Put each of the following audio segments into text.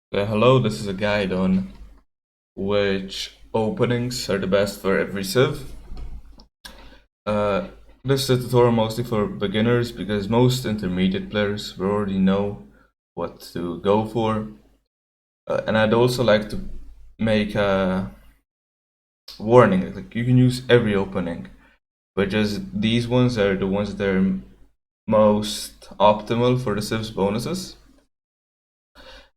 Hello, this is a guide on which openings are the best for every civ. Uh, this is a tutorial mostly for beginners because most intermediate players will already know what to go for. And I'd also like to make a warning, like you can use every opening, but just these ones are the ones that are most optimal for the civ's bonuses.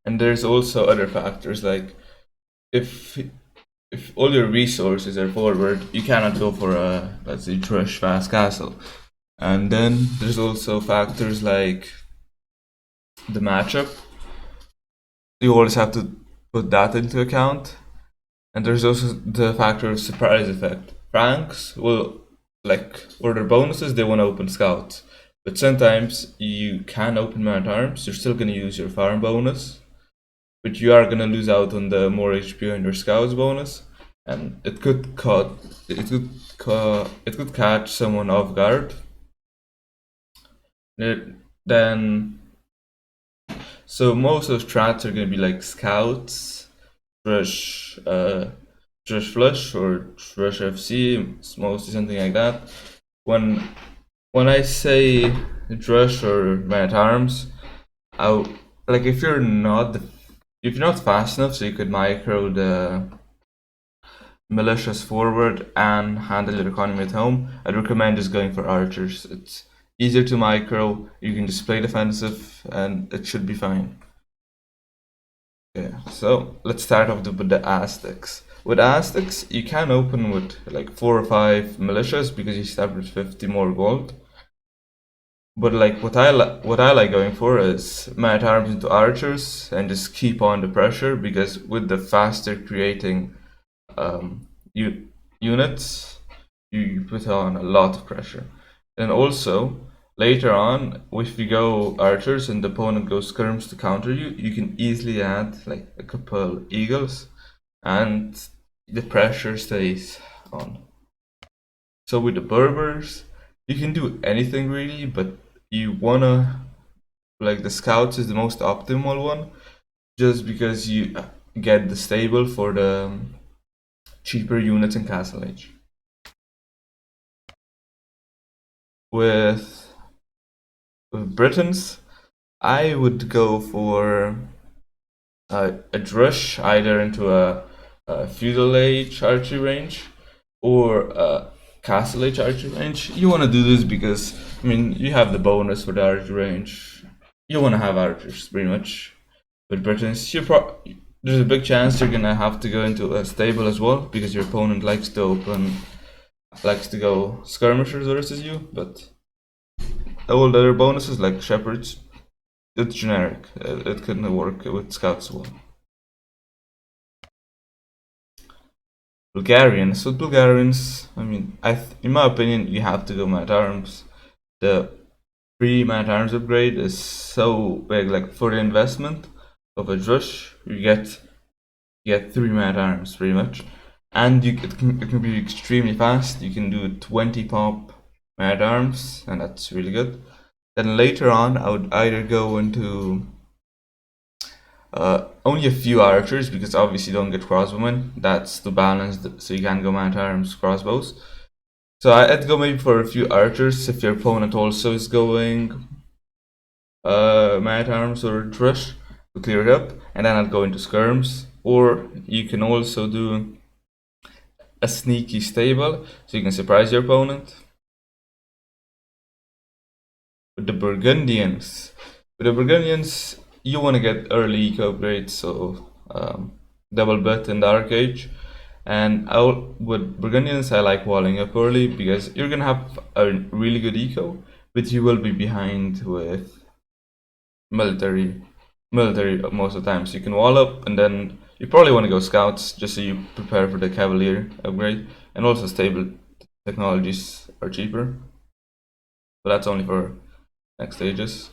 And there's also other factors like if if all your resources are forward, you cannot go for a, let's say, drush fast castle. And then there's also factors like the matchup. You always have to put that into account. And there's also the factor of surprise effect. Franks will, like, order bonuses, they want to open scouts. But sometimes you can open man at arms, you're still going to use your farm bonus, but you are going to lose out on the more HP on your scouts bonus, and it could catch someone off guard. Then so most of those strats are going to be like scouts, drush, drush-flush or drush FC, it's mostly something like that. When when I say drush or man at arms, I like if you're not fast enough, so you could micro the militias forward and handle your economy at home, I'd recommend just going for archers. It's easier to micro, you can just play defensive, and it should be fine. Okay, so let's start off with the Aztecs. With Aztecs, you can open with like 4 or 5 militias because you start with 50 more gold. But like what I like going for is mat arms into archers and just keep on the pressure, because with the faster creating units, you put on a lot of pressure. And also later on, if you go archers and the opponent goes skirms to counter you, you can easily add like a couple eagles, and the pressure stays on. So with the Berbers, you can do anything really, but you wanna, like, the scouts is the most optimal one, just because you get the stable for the cheaper units in Castle Age. With Britons, I would go for a drush either into a feudal age archery range or a castle age archery range. You want to do this because, I mean, you have the bonus for the archery range. You want to have archers pretty much. With Britons, there's a big chance you're gonna have to go into a stable as well, because your opponent likes to go skirmishers versus you, but all the other bonuses like shepherds, it's generic. It couldn't work with scouts as well. Bulgarians. With Bulgarians, I mean, in my opinion, you have to go mat arms. The free mat arms upgrade is so big. Like for the investment of a drush, you get 3 mat arms pretty much, and it can be extremely fast. You can do 20 pop mat arms, and that's really good. Then later on, I would either go into only a few archers, because obviously you don't get crossbowmen. That's to balance, so you can go mat arms, crossbows. So I'd go maybe for a few archers if your opponent also is going mat arms or drush to clear it up, and then I'd go into skirms. Or you can also do a sneaky stable, so you can surprise your opponent. With the Burgundians, you want to get early eco upgrades, so double bit in Dark Age. And with Burgundians, I like walling up early because you're gonna have a really good eco, but you will be behind with military most of the time. So you can wall up, and then you probably want to go scouts just so you prepare for the cavalier upgrade. And also stable technologies are cheaper, but that's only for next stages.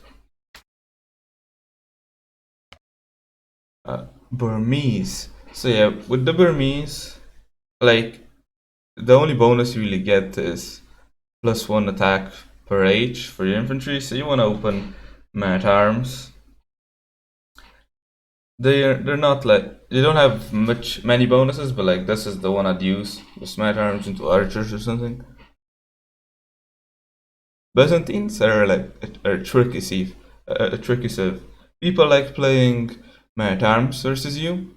Burmese. So yeah, with the Burmese, like, the only bonus you really get is +1 attack per age for your infantry. So you want to open mat arms. they're not like they don't have many bonuses, but like this is the one I'd use. The smite arms into archers or something. Byzantines are like a tricky sieve, a tricky sieve. People like playing mad arms versus you.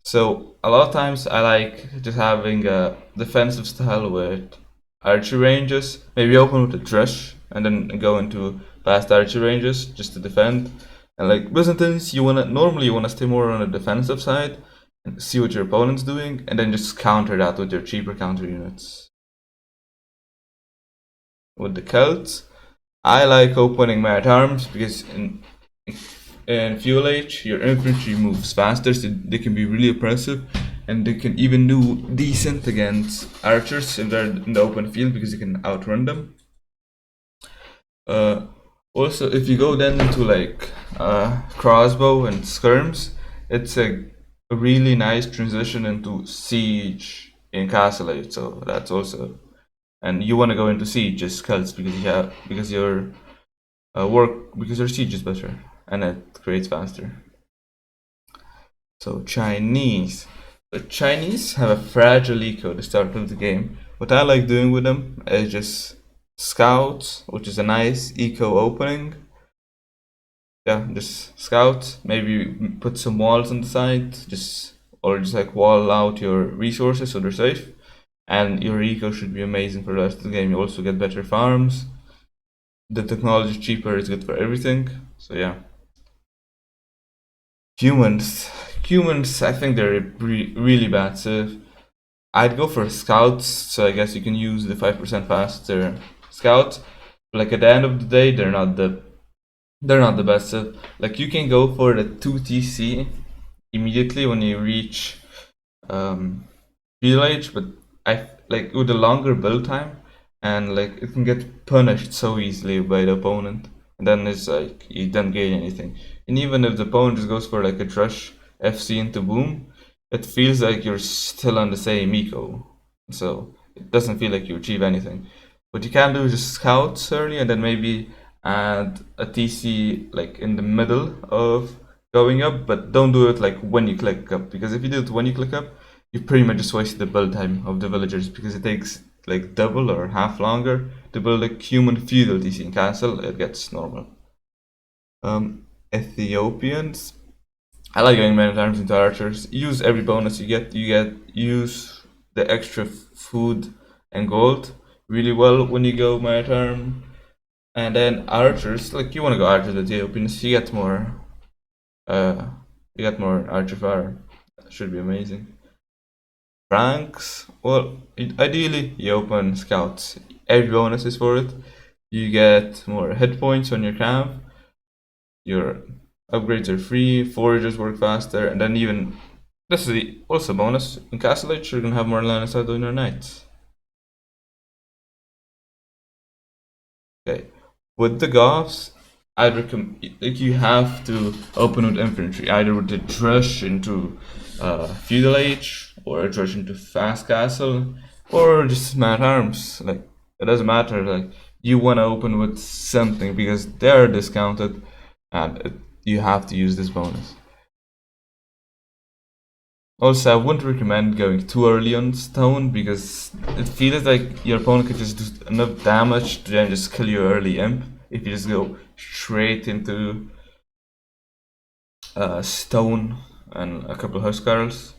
So a lot of times I like just having a defensive style with archery ranges. Maybe open with a drush and then go into fast archery ranges just to defend. And like Byzantines, normally you wanna stay more on the defensive side and see what your opponent's doing, and then just counter that with your cheaper counter units. With the Celts, I like opening mad arms because in Fuel Age, your infantry moves faster, so they can be really oppressive, and they can even do decent against archers if they're in the open field because you can outrun them. Also, if you go then into like crossbow and skirms, it's a really nice transition into siege in Castle Age. So that's also, and you want to go into siege as Celts because your because your siege is better and it creates faster. So Chinese. The Chinese have a fragile eco at the start of the game. What I like doing with them is just scouts, which is a nice eco opening. Yeah, just scouts. Maybe put some walls on the side, or just like wall out your resources so they're safe. And your eco should be amazing for the rest of the game. You also get better farms. The technology is cheaper, it's good for everything. So yeah. Humans, I think they're really bad. So I'd go for scouts. So I guess you can use the 5% faster scouts. But like at the end of the day, they're not the best. So like you can go for the 2 TC immediately when you reach Field Age, but I like with a longer build time, and like it can get punished so easily by the opponent, and then it's like you don't gain anything. And even if the opponent just goes for like a drush FC into boom, it feels like you're still on the same eco, so it doesn't feel like you achieve anything. What you can do is just scouts early, and then maybe add a TC like in the middle of going up, but don't do it like when you click up, because if you do it when you click up, you pretty much just wasted the build time of the villagers, because it takes like double or half longer to build a human feudal TC in castle. It gets normal. Ethiopians. I like going many times into archers. Use every bonus you get. Use the extra food and gold really well when you go my turn. And then archers, like you want to go archers with Ethiopians, you get more archer fire. That should be amazing. Ranks, well, ideally you open scouts. Every bonus is for it. You get more hit points on your camp. Your upgrades are free. Foragers work faster, and then even this is also a bonus in Castle Age. You're gonna have more line of sight on your knights. Okay, with the Goths, I'd recommend like you have to open with infantry, either with the drush into feudal age, or a drush into fast castle, or just mad arms. Like it doesn't matter. Like you want to open with something because they're discounted, and you have to use this bonus. Also, I wouldn't recommend going too early on stone because it feels like your opponent could just do enough damage to then just kill your early imp if you just go straight into stone and a couple of huskarls.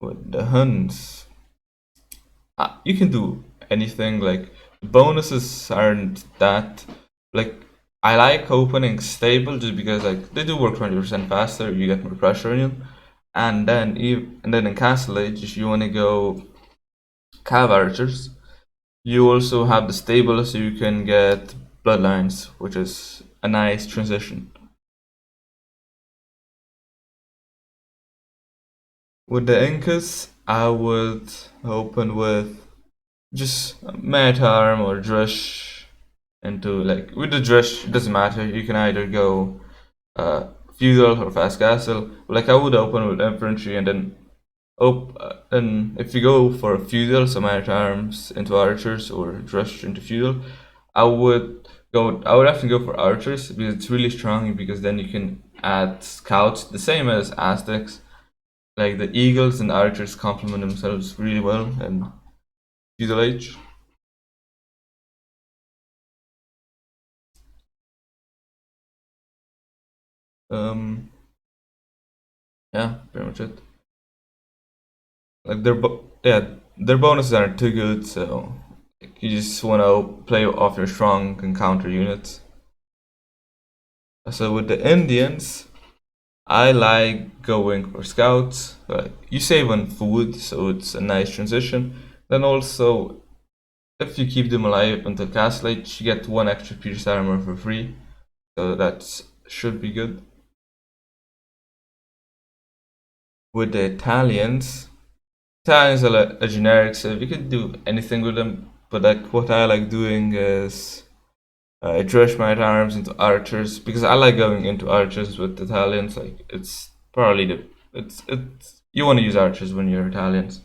With the huns, you can do anything. Like the bonuses aren't that like. I like opening stable just because like they do work 20% faster. You get more pressure on you, and then in Castle Age, if you want to go cav archers, you also have the stable, so you can get bloodlines, which is a nice transition. With the Incas, I would open with just Metarm or Drush into like with the Drush, it doesn't matter. You can either go feudal or fast castle. Like I would open with infantry and then and if you go for feudal, so Metarms into archers or Drush into feudal, I would I would have to go for archers because it's really strong, because then you can add scouts, the same as Aztecs. Like the eagles and archers complement themselves really well in feudal age. Um, yeah, pretty much it. Like their bonuses aren't too good, so you just want to play off your strong and counter units. So with the Indians, I like going for scouts. You save on food, so it's a nice transition. Then also, if you keep them alive until castle age, you get one extra pierced armor for free. So that should be good. With the Italians are a generic, so you could do anything with them. But like what I like doing is I drush my arms into archers because I like going into archers with Italians. Like it's probably it's you want to use archers when you're Italians,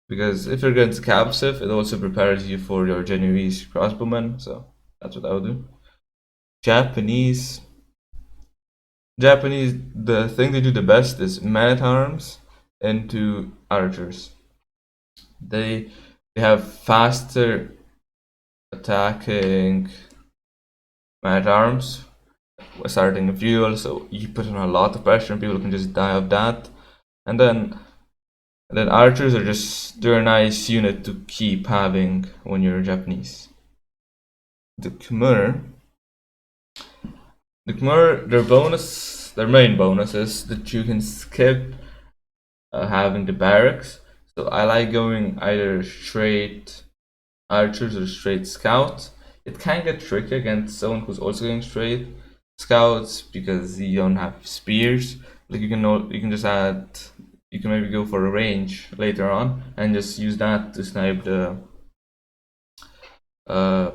because if you're going to captive, it also prepares you for your Genoese crossbowmen. So that's what I would do. Japanese, Japanese, the thing they do the best is man at arms into archers. They they have faster attacking man at arms starting a fuel, so you put on a lot of pressure and people can just die of that. And then archers are just they're a nice unit to keep having when you're Japanese. The Khmer, their main bonus is that you can skip having the barracks. So I like going either straight archers or straight scouts. It can get tricky against someone who's also going straight scouts because you don't have spears. Like you can just add, you can maybe go for a range later on and just use that to snipe the uh,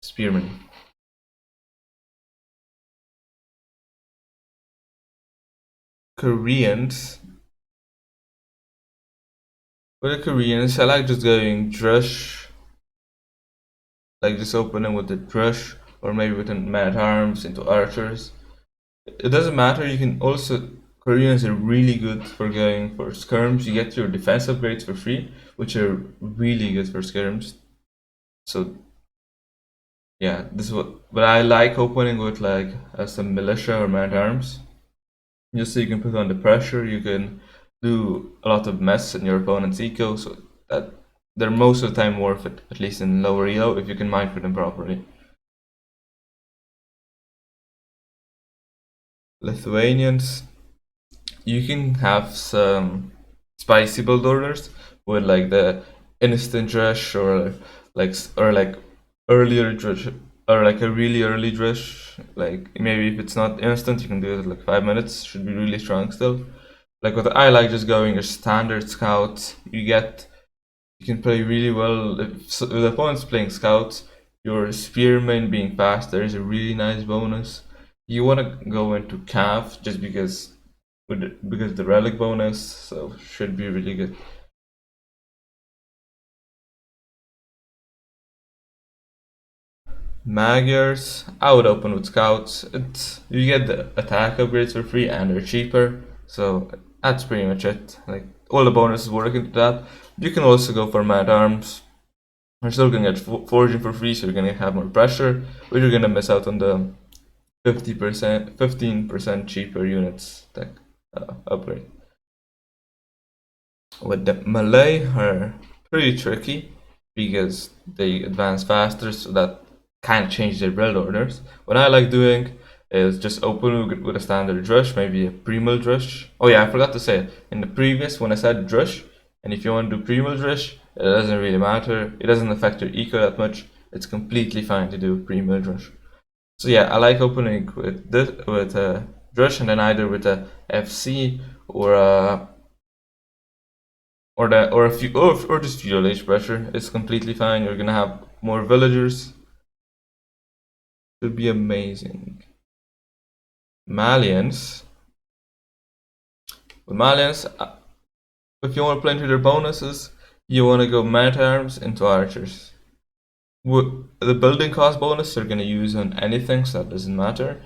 spearmen. Koreans. For the Koreans, I like just going drush, like just opening with the drush or maybe with the mad arms into archers. It doesn't matter. You can also Koreans are really good for going for skirms. You get your defense upgrades for free, which are really good for skirms. So yeah, this is what. But I like opening with like some militia or man at arms, just so you can put on the pressure. You can do a lot of mess in your opponent's eco, so that they're most of the time worth it, at least in lower elo, if you can mine for them properly. Lithuanians, you can have some spicy build orders with like the instant drush or like earlier drush or like a really early drush. Like maybe if it's not instant, you can do it in like 5 minutes. Should be really strong still. Like what I like just going a standard scout. You can play really well if the opponent's playing scouts. Your spearman being faster is a really nice bonus. You want to go into calf just because the relic bonus, so should be really good. Magyars, I would open with scouts. You get the attack upgrades for free and they're cheaper, so that's pretty much it. Like all the bonuses work into that. You can also go for mad arms. You're still gonna get forging for free, so you're gonna have more pressure, but you're gonna miss out on the 50%, 15% cheaper units tech upgrade. With the Malay are pretty tricky because they advance faster, so that kind of changes their build orders. What I like doing is just open with a standard drush, maybe a primal drush. Oh yeah, I forgot to say it. In the previous when I said drush, and if you want to do primal drush, it doesn't really matter. It doesn't affect your eco that much. It's completely fine to do primal drush. So yeah, I like opening with a drush and then either with a FC or a or a few or just feudal age pressure. It's completely fine. You're gonna have more villagers. Should be amazing. Malians. With Malians, if you want to play into their bonuses, you want to go man arms into archers. The building cost bonus they're gonna use on anything, so that doesn't matter.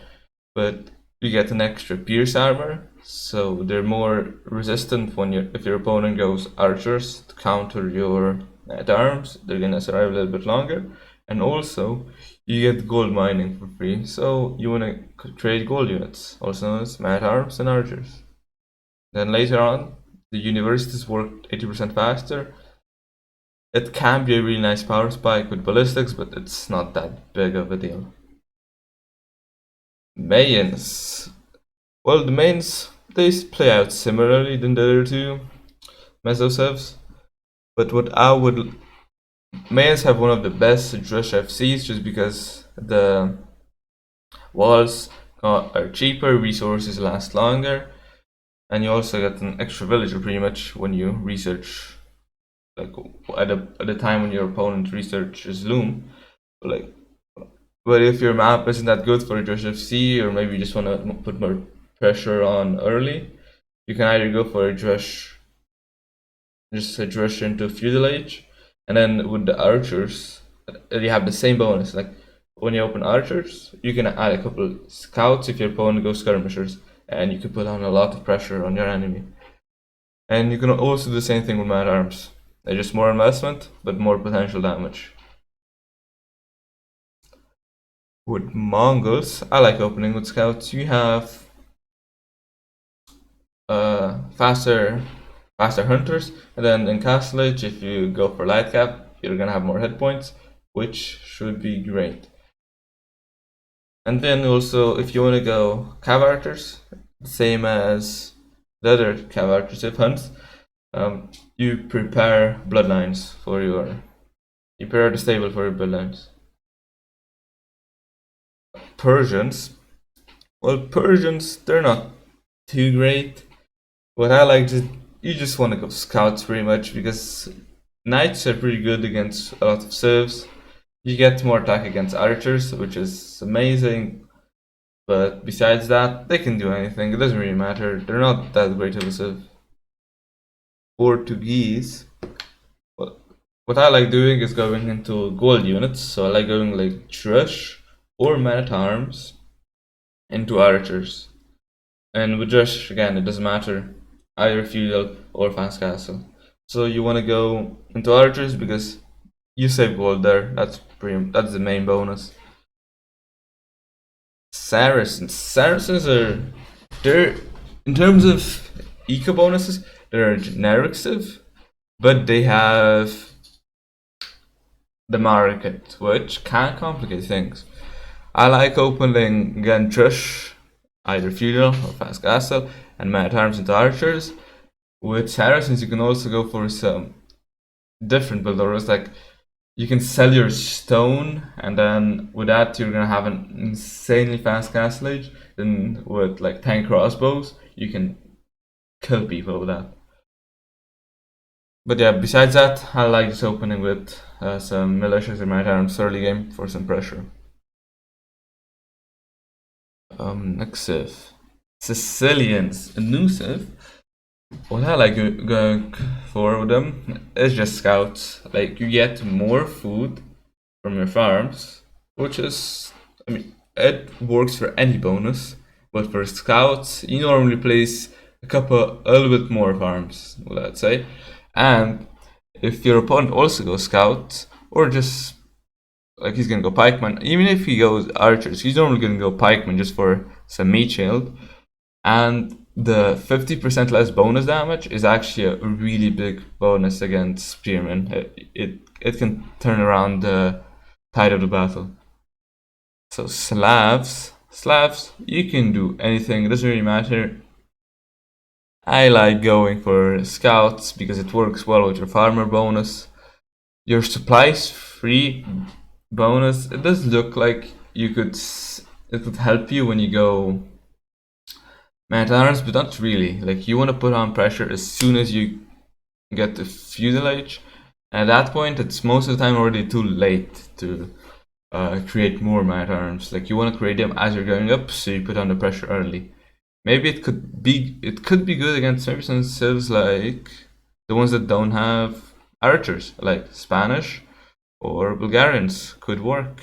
But you get an extra pierce armor, so they're more resistant when if your opponent goes archers to counter your at arms. They're gonna survive a little bit longer, and also you get gold mining for free. So you wanna trade gold units, also known as at arms and archers. Then later on, the universities work 80% faster. It can be a really nice power spike with ballistics, but it's not that big of a deal. Mayans. Well, the mains, they play out similarly than the other two mesocivs, but what I would... Mayans have one of the best drush FCs just because the walls are cheaper, resources last longer, and you also get an extra villager pretty much when you research, like at a time when your opponent researches loom. But if your map isn't that good for drush FC, or maybe you just want to put more pressure on early, you can either go for a drush, just a drush into feudal age, and then with the archers, you have the same bonus. Like when you open archers, you can add a couple scouts if your opponent goes skirmishers, and you can put on a lot of pressure on your enemy. And you can also do the same thing with mad arms. They're just more investment, but more potential damage. With Mongols, I like opening with scouts. You have faster hunters, and then in castlage, if you go for light cap, you're gonna have more hit points, which should be great. And then also, if you want to go cav archers, same as the other cav archers if hunts, you prepare bloodlines for you prepare the stable for your bloodlines. Persians, well, Persians, they're not too great. What I like is you just want to go scouts pretty much, because knights are pretty good against a lot of civs. You get more attack against archers, which is amazing. But besides that, they can do anything. It doesn't really matter. They're not that great of a civ. Portuguese. Well, what I like doing is going into gold units. So I like going like drush or men-at-arms into archers. And with drush, again, it doesn't matter. Either feudal or fast castle. So you want to go into archers because you save gold there. That's the main bonus. Saracens are, they're, in terms of eco bonuses, they're a generic civ, but they have the market, which can complicate things. I like opening again drush, either feudal or fast castle, and men-at-arms into archers. With Saracens, you can also go for some different build orders, like you can sell your stone, and then with that you're gonna have an insanely fast castle age. Then with like 10 crossbows, you can kill people with that. But yeah, besides that, I like just opening with some militias or men-at-arms early game for some pressure. Next civ, Sicilians, a new civ. What I like going for with them is just scouts. Like you get more food from your farms, which is, I mean, it works for any bonus, but for scouts, you normally place a little bit more farms, let's say. And if your opponent also goes scout, or just like he's gonna go pikeman, even if he goes archers, he's normally gonna go pikeman just for some meat shield. And the 50% less bonus damage is actually a really big bonus against spearmen. It can turn around the tide of the battle. So Slavs, you can do anything, it doesn't really matter. I like going for scouts because it works well with your farmer bonus. Your supplies free bonus, it does look like it could help you when you go men-at-arms, but not really. Like you want to put on pressure as soon as you get to feudal age, and at that point it's most of the time already too late to create more men-at-arms. Like you want to create them as you're going up, so you put on the pressure early. Maybe it could be good against maybe some civs like the ones that don't have archers, like Spanish. or Bulgarians could work.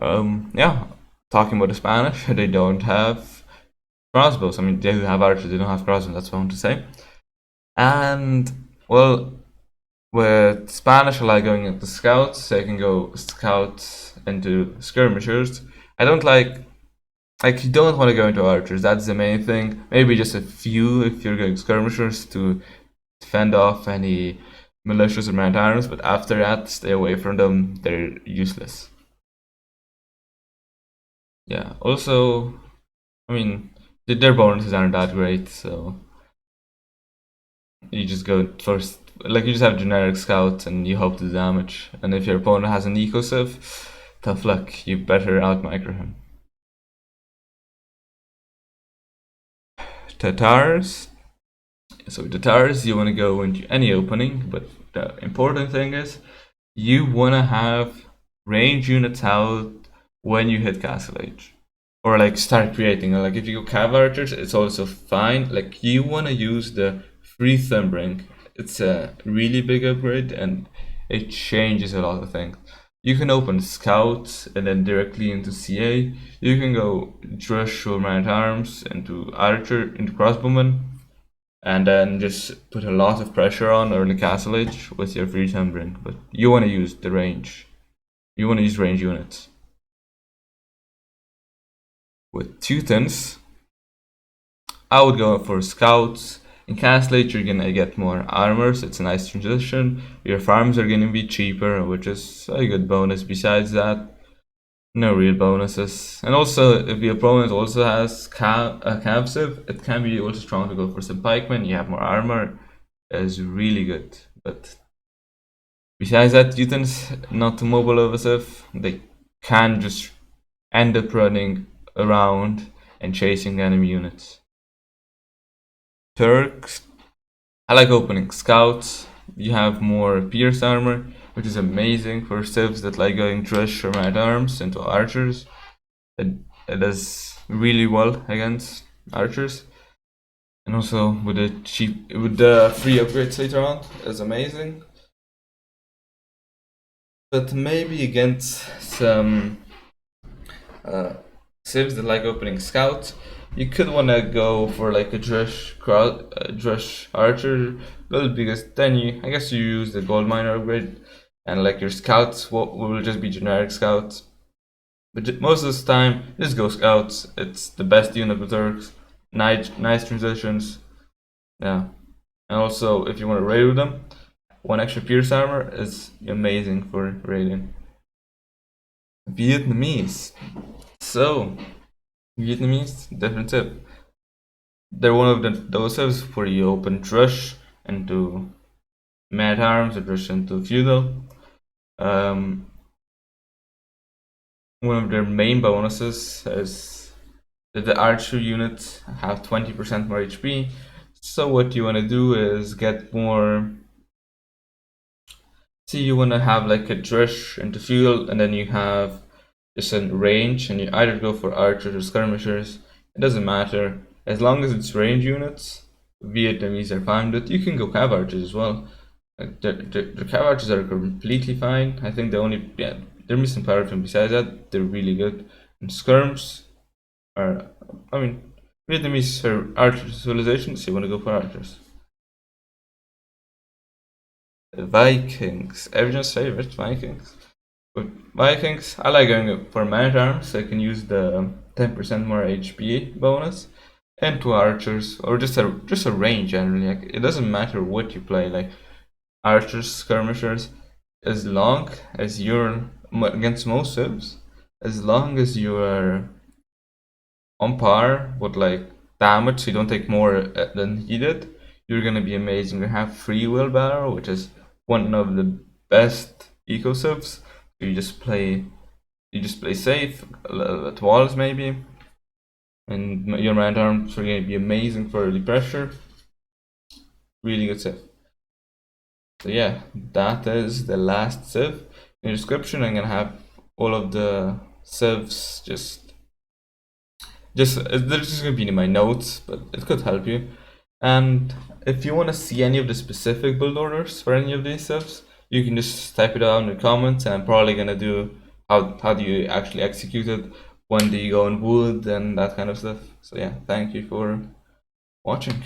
Yeah, talking about the Spanish, they don't have crossbows. I mean, they do have archers, they don't have crossbows, that's what I want to say. And, well, with Spanish, I like going into scouts. They can go scouts into skirmishers. I don't like you don't want to go into archers. That's the main thing. Maybe just a few if you're going skirmishers to fend off any militias or man-at-arms. But after that, stay away from them. They're useless. Yeah. Also, I mean, their bonuses aren't that great, so you just go first. Like you just have generic scouts and you hope to damage. And if your opponent has an eco civ, tough luck. You better out-micro him. Tatars. So with Tatars, you want to go into any opening, but the important thing is you want to have range units out when you hit castle age. Or like start creating. Like if you go cav archers, it's also fine. Like you want to use the free thumb ring. It's a really big upgrade and it changes a lot of things. You can open scouts and then directly into CA. You can go drush or man-at-arms into archer, into crossbowman, and then just put a lot of pressure on early castle age with your free thumb ring. But you want to use the range. You want to use range units. With Teutons, I would go for scouts. In castle age, you're gonna get more armor, so it's a nice transition. Your farms are gonna be cheaper, which is a good bonus. Besides that, no real bonuses. And also, if the opponent also has cav civ, it can be also strong to go for some pikemen. You have more armor. Is really good. But besides that, Teutons not too mobile over civ. They can just end up running around and chasing enemy units. Turks, I like opening scouts. You have more pierce armor, which is amazing for civs that like going drush or man-at-arms into archers. It does really well against archers. And also with the free upgrades later on, is amazing. But maybe against some civs that like opening scouts, you could want to go for like a drush archer build, because then I guess you use the gold miner upgrade, and like your scouts will just be generic scouts. But most of the time, just go scouts. It's the best unit with Turks. Nice transitions. Yeah. And also, if you want to raid with them, one extra pierce armor is amazing for raiding. Vietnamese. So, Vietnamese, different tip. They're one of those civs where you open drush into man-at-arms or drush into feudal. One of their main bonuses is that the archer units have 20% more HP. So what you want to do is get more. See, you want to have like a drush into feudal, and then you have just a range, and you either go for archers or skirmishers. It doesn't matter. As long as it's range units, Vietnamese are fine with it. You can go cav archers as well. Like the cav archers are completely fine. I think they're missing paraffin. Besides that, they're really good. And skirms are, I mean, Vietnamese are archer civilizations, so you want to go for archers. The Vikings, everyone's favorite, Vikings. But Vikings, I like going for man-at-arms, so I can use the 10% more HP bonus, and to archers, or just a range generally. Like, it doesn't matter what you play, like archers, skirmishers, as long as you're against most civs, as long as you are on par with like damage, so you don't take more than he did, you're gonna be amazing. You have free wheelbarrow, which is one of the best eco civs. You just play safe, at walls maybe, and your man-at-arms are gonna be amazing for early pressure. Really good civ. So yeah, that is the last civ. In the description, I'm gonna have all of the civs just they're just gonna be in my notes, but it could help you. And if you want to see any of the specific build orders for any of these civs, you can just type it down in the comments, and I'm probably gonna do how do you actually execute it, when do you go in wood, and that kind of stuff. So yeah, thank you for watching.